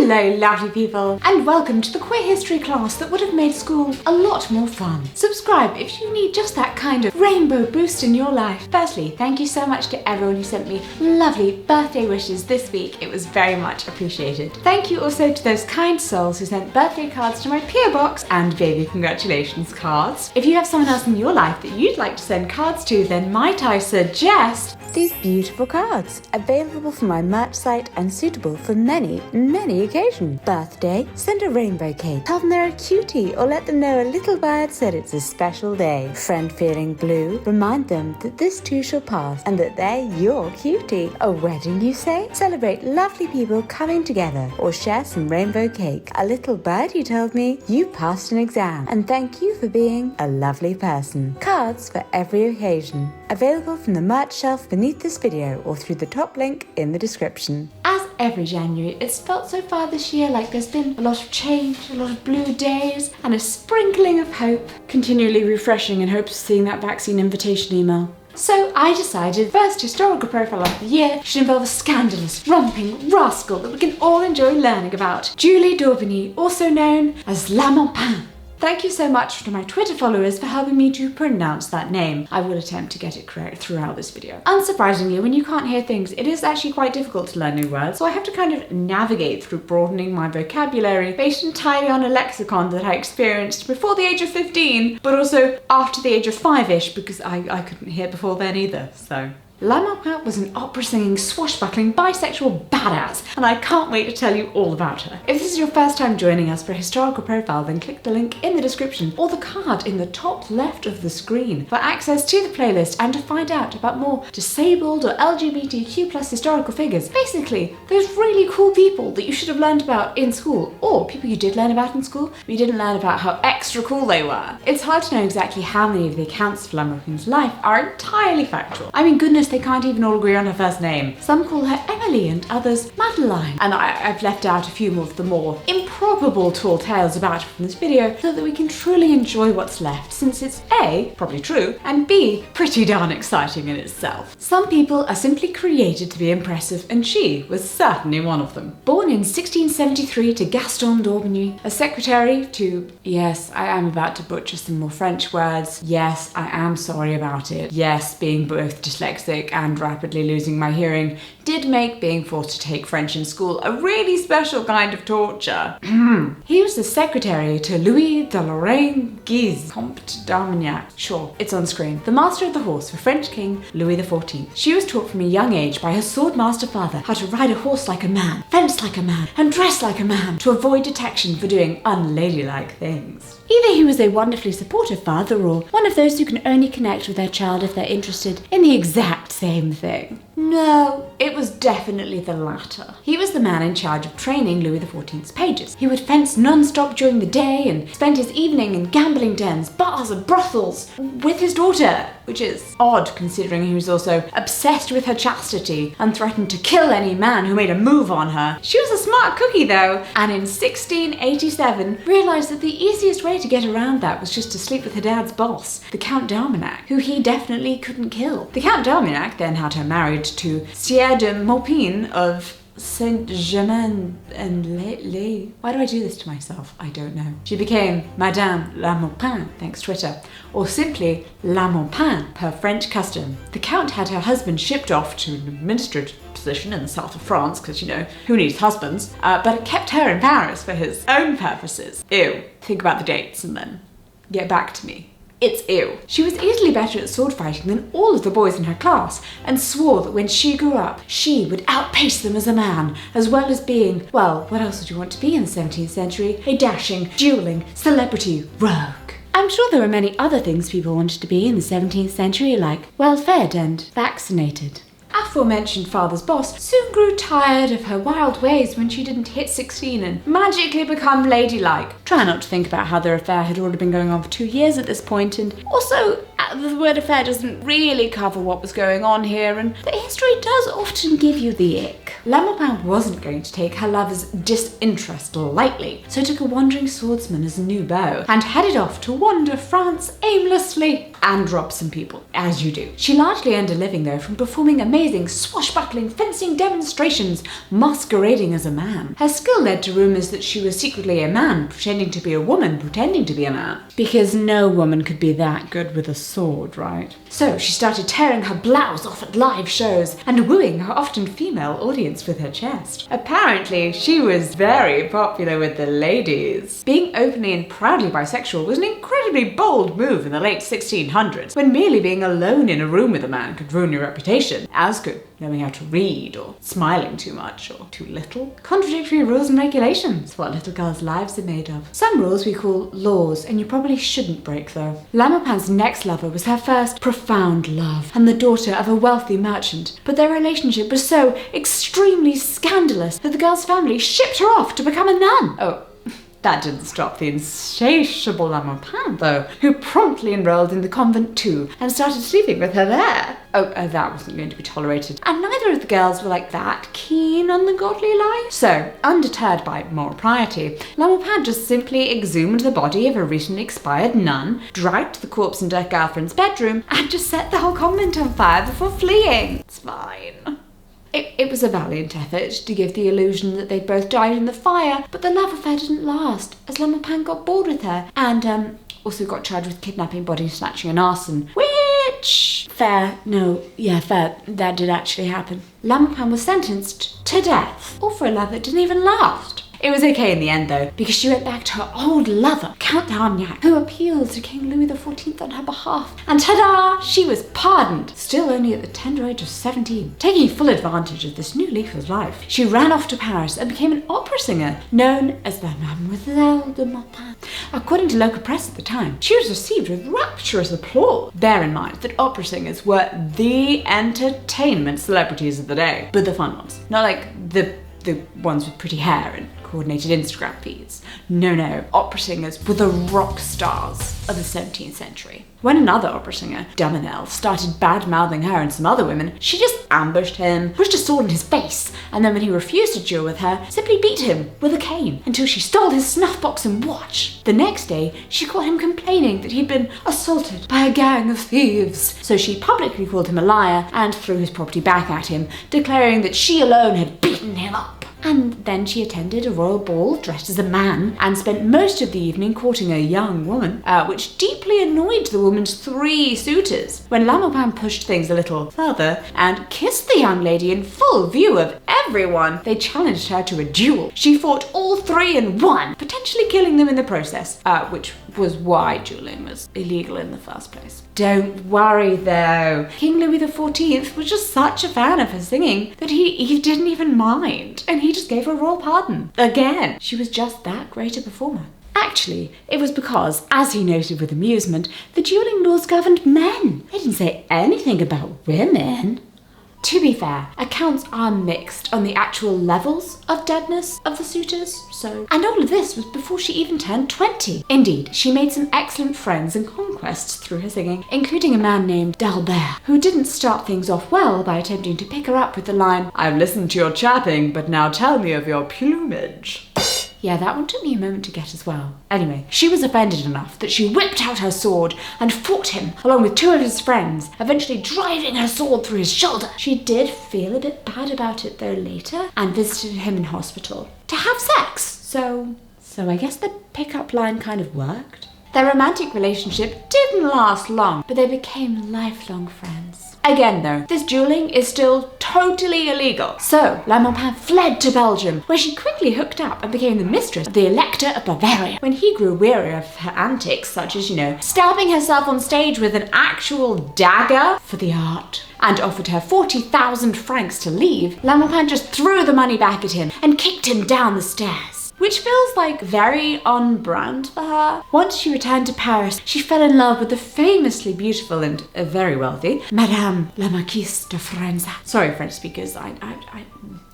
Hello lovely people, and welcome to the queer history class that would have made school a lot more fun. Subscribe if you need just that kind of rainbow boost in your life. Firstly, thank you so much to everyone who sent me lovely birthday wishes this week. It was very much appreciated. Thank you also to those kind souls who sent birthday cards to my PO box and baby congratulations cards. If you have someone else in your life that you'd like to send cards to, then might I suggest these beautiful cards, available from my merch site and suitable for many occasions. Birthday, send a rainbow cake. Tell them they're a cutie or let them know a little bird said it's a special day. Friend feeling blue, remind them that this too shall pass and that they're your cutie. A wedding, you say? Celebrate lovely people coming together or share some rainbow cake. A little bird who told me you passed an exam and thank you for being a lovely person. Cards for every occasion. Available from the merch shelf beneath this video or through the top link in the description. As every January, it's felt so far this year like there's been a lot of change, a lot of blue days, and a sprinkling of hope. Continually refreshing in hopes of seeing that vaccine invitation email. So I decided first historical profile of the year should involve a scandalous, romping rascal that we can all enjoy learning about. Julie d'Aubigny, also known as La Maupin. Thank you so much to my Twitter followers for helping me to pronounce that name. I will attempt to get it correct throughout this video. Unsurprisingly, when you can't hear things, it is actually quite difficult to learn new words, so I have to kind of navigate through broadening my vocabulary based entirely on a lexicon that I experienced before the age of 15, but also after the age of 5-ish, because I couldn't hear before then either, so. La Maupin was an opera-singing, swashbuckling, bisexual badass, and I can't wait to tell you all about her. If this is your first time joining us for a historical profile, then click the link in the description or the card in the top left of the screen for access to the playlist and to find out about more disabled or LGBTQ+ historical figures. Basically, those really cool people that you should have learned about in school, or people you did learn about in school, but you didn't learn about how extra cool they were. It's hard to know exactly how many of the accounts of La Maupin's life are entirely factual. I mean, goodness, they can't even all agree on her first name. Some call her Emily and others Madeline. And I've left out a few of the more improbable tall tales about her from this video so that we can truly enjoy what's left, since it's A, probably true, and B, pretty darn exciting in itself. Some people are simply created to be impressive, and she was certainly one of them. Born in 1673 to Gaston d'Aubigny, a secretary to, yes, I am about to butcher some more French words. Yes, I am sorry about it. Yes, being both dyslexic and rapidly losing my hearing did make being forced to take French in school a really special kind of torture. He was the secretary to Louis de Lorraine-Guise, Comte d'Armagnac. Sure, it's on screen. The master of the horse for French King Louis XIV. She was taught from a young age by her sword-master father how to ride a horse like a man, fence like a man, and dress like a man to avoid detection for doing unladylike things. Either he was a wonderfully supportive father or one of those who can only connect with their child if they're interested in the exact same thing. No, it was definitely the latter. He was the man in charge of training Louis XIV's pages. He would fence non-stop during the day and spend his evening in gambling dens, bars and brothels with his daughter, which is odd considering he was also obsessed with her chastity and threatened to kill any man who made a move on her. She was a smart cookie though, and in 1687 realised that the easiest way to get around that was just to sleep with her dad's boss, the Count d'Armagnac, who he definitely couldn't kill. The Count d'Armagnac then had her married to Sieur de Maupin of Saint-Germain-en-Laye. Why do I do this to myself? I don't know. She became Madame La Maupin, thanks Twitter, or simply La Maupin, per French custom. The Count had her husband shipped off to an administrative position in the south of France, because, you know, who needs husbands? But it kept her in Paris for his own purposes. Ew. Think about the dates and then get back to me. It's ew. She was easily better at sword fighting than all of the boys in her class, and swore that when she grew up, she would outpace them as a man, as well as being, well, what else would you want to be in the 17th century? A dashing, dueling, celebrity rogue. I'm sure there were many other things people wanted to be in the 17th century, like well-fed and vaccinated. Aforementioned father's boss soon grew tired of her wild ways when she didn't hit 16 and magically become ladylike. Try not to think about how their affair had already been going on for 2 years at this point, and also, at the word affair doesn't really cover what was going on here, and the history does often give you the ick. La Maupin wasn't going to take her lover's disinterest lightly, so took a wandering swordsman as a new beau and headed off to wander France aimlessly and rob some people, as you do. She largely earned a living though from performing amazing swashbuckling fencing demonstrations, masquerading as a man. Her skill led to rumours that she was secretly a man pretending to be a woman pretending to be a man, because no woman could be that good with a sword, right? So she started tearing her blouse off at live shows and wooing her often female audience with her chest. Apparently she was very popular with the ladies. Being openly and proudly bisexual was an incredibly bold move in the late 1600s, when merely being alone in a room with a man could ruin your reputation, as could knowing how to read, or smiling too much, or too little. Contradictory rules and regulations, what little girls' lives are made of. Some rules we call laws, and you probably shouldn't break though. La Maupin's next lover was her first profound love, and the daughter of a wealthy merchant, but their relationship was so extremely scandalous that the girl's family shipped her off to become a nun. Oh, that didn't stop the insatiable La Maupin, though, who promptly enrolled in the convent too and started sleeping with her there. Oh, that wasn't going to be tolerated. And neither of the girls were like that keen on the godly life. So, undeterred by moral piety, La Maupin just simply exhumed the body of a recently expired nun, dragged the corpse into her girlfriend's bedroom, and just set the whole convent on fire before fleeing. It's fine. It was a valiant effort to give the illusion that they'd both died in the fire, but the love affair didn't last, as La Maupin got bored with her, and also got charged with kidnapping, body snatching and arson, which... fair, that did actually happen. La Maupin was sentenced to death, all for a love that didn't even last. It was okay in the end though, because she went back to her old lover, Count d'Armagnac, who appealed to King Louis XIV on her behalf, and ta-da! She was pardoned, still only at the tender age of 17. Taking full advantage of this new leaf of life, she ran off to Paris and became an opera singer, known as the Mademoiselle de Maupin. According to local press at the time, she was received with rapturous applause. Bear in mind that opera singers were the entertainment celebrities of the day, but the fun ones, not like the ones with pretty hair and coordinated Instagram feeds. No, opera singers were the rock stars of the 17th century. When another opera singer, Damanel, started bad-mouthing her and some other women, she just ambushed him, pushed a sword in his face, and then when he refused to duel with her, simply beat him with a cane until she stole his snuff box and watch. The next day, she caught him complaining that he'd been assaulted by a gang of thieves, so she publicly called him a liar and threw his property back at him, declaring that she alone had beaten him up. And then she attended a royal ball dressed as a man and spent most of the evening courting a young woman, which deeply annoyed the woman's 3 suitors. When La Maupin pushed things a little further and kissed the young lady in full view of everyone, they challenged her to a duel. She fought all 3 and won, potentially killing them in the process, which was why dueling was illegal in the first place. Don't worry though, King Louis XIV was just such a fan of her singing that he didn't even mind, and he just gave her a royal pardon. Again, she was just that great a performer. Actually, it was because, as he noted with amusement, the dueling laws governed men. They didn't say anything about women. To be fair, accounts are mixed on the actual levels of deadness of the suitors, and all of this was before she even turned 20. Indeed, she made some excellent friends and conquests through her singing, including a man named d'Albert, who didn't start things off well by attempting to pick her up with the line, "I've listened to your chapping, but now tell me of your plumage." Yeah, that one took me a moment to get as well. Anyway, she was offended enough that she whipped out her sword and fought him along with 2 of his friends, eventually driving her sword through his shoulder. She did feel a bit bad about it though later and visited him in hospital to have sex. So I guess the pickup line kind of worked. Their romantic relationship didn't last long, but they became lifelong friends. Again though, this dueling is still totally illegal. So La Maupin fled to Belgium, where she quickly hooked up and became the mistress of the Elector of Bavaria. When he grew weary of her antics, such as, stabbing herself on stage with an actual dagger for the art, and offered her 40,000 francs to leave, La Maupin just threw the money back at him and kicked him down the stairs, which feels like very on brand for her. Once she returned to Paris, she fell in love with the famously beautiful and very wealthy Madame la Marquise de Frenzac. Sorry, French speakers,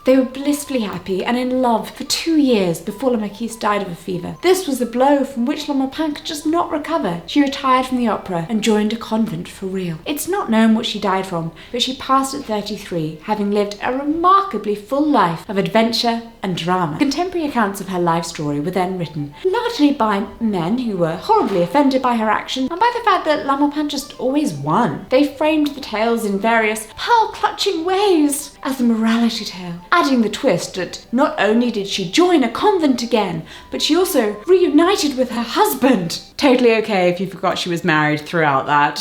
They were blissfully happy and in love for 2 years before La Marquise died of a fever. This was a blow from which La Maupin could just not recover. She retired from the opera and joined a convent for real. It's not known what she died from, but she passed at 33, having lived a remarkably full life of adventure and drama. Contemporary accounts of her life story were then written, largely by men who were horribly offended by her action and by the fact that La Maupin just always won. They framed the tales in various pearl-clutching ways as a morality tale, adding the twist that not only did she join a convent again, but she also reunited with her husband. Totally okay if you forgot she was married throughout that.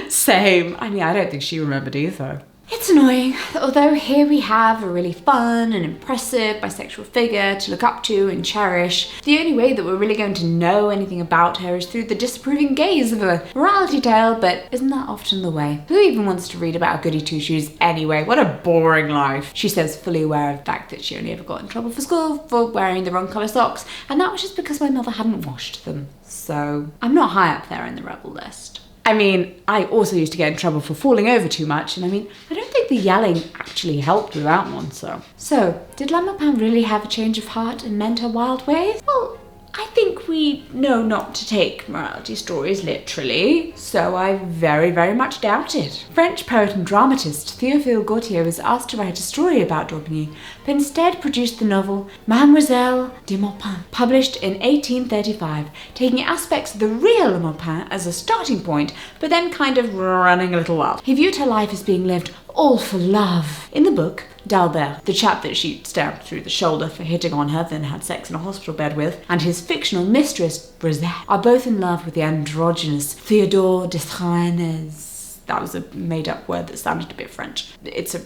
Same. I mean, I don't think she remembered either. It's annoying, although here we have a really fun and impressive bisexual figure to look up to and cherish. The only way that we're really going to know anything about her is through the disapproving gaze of a morality tale, but isn't that often the way? Who even wants to read about a goody two-shoes anyway? What a boring life. She says, fully aware of the fact that she only ever got in trouble for school for wearing the wrong colour socks, and that was just because my mother hadn't washed them. So I'm not high up there in the rebel list. I mean, I also used to get in trouble for falling over too much, and I mean, I don't think the yelling actually helped with that one, so. So, did La Maupin really have a change of heart and mend her wild ways? Well, I think we know not to take morality stories literally, so I very, very much doubt it. French poet and dramatist Théophile Gautier was asked to write a story about d'Aubigny, but instead produced the novel Mademoiselle de Maupin, published in 1835, taking aspects of the real La Maupin as a starting point, but then kind of running a little up. He viewed her life as being lived all for love. In the book, d'Albert, the chap that she stabbed through the shoulder for hitting on her, then had sex in a hospital bed with, and his fictional mistress, Brisette, are both in love with the androgynous Théodore Desraines. That was a made-up word that sounded a bit French. It's a...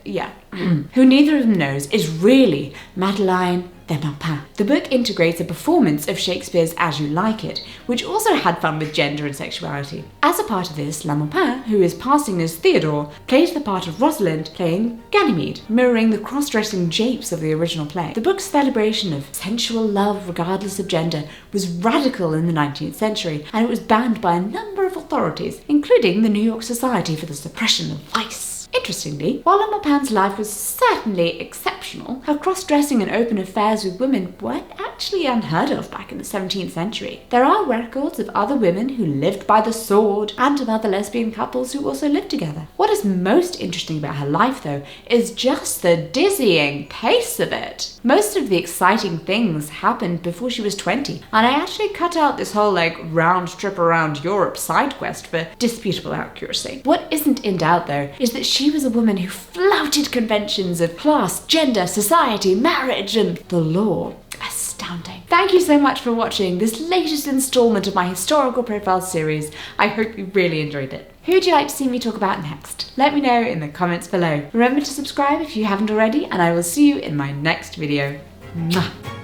yeah. Who neither of them knows is really Madeleine de Maupin. The book integrates a performance of Shakespeare's As You Like It, which also had fun with gender and sexuality. As a part of this, La Maupin, who is passing as Theodore, plays the part of Rosalind playing Ganymede, mirroring the cross-dressing japes of the original play. The book's celebration of sensual love regardless of gender was radical in the 19th century, and it was banned by a number of authorities, including the New York Society for the Suppression of Vice. Interestingly, while La Maupin's life was certainly exceptional, her cross-dressing and open affairs with women weren't actually unheard of back in the 17th century. There are records of other women who lived by the sword and of other lesbian couples who also lived together. What is most interesting about her life, though, is just the dizzying pace of it. Most of the exciting things happened before she was 20, and I actually cut out this whole round trip around Europe side quest for disputable accuracy. What isn't in doubt, though, is that she was a woman who flouted conventions of class, gender, society, marriage, and the law. Astounding. Thank you so much for watching this latest installment of my historical profile series. I hope you really enjoyed it. Who would you like to see me talk about next? Let me know in the comments below. Remember to subscribe if you haven't already, and I will see you in my next video. Mwah.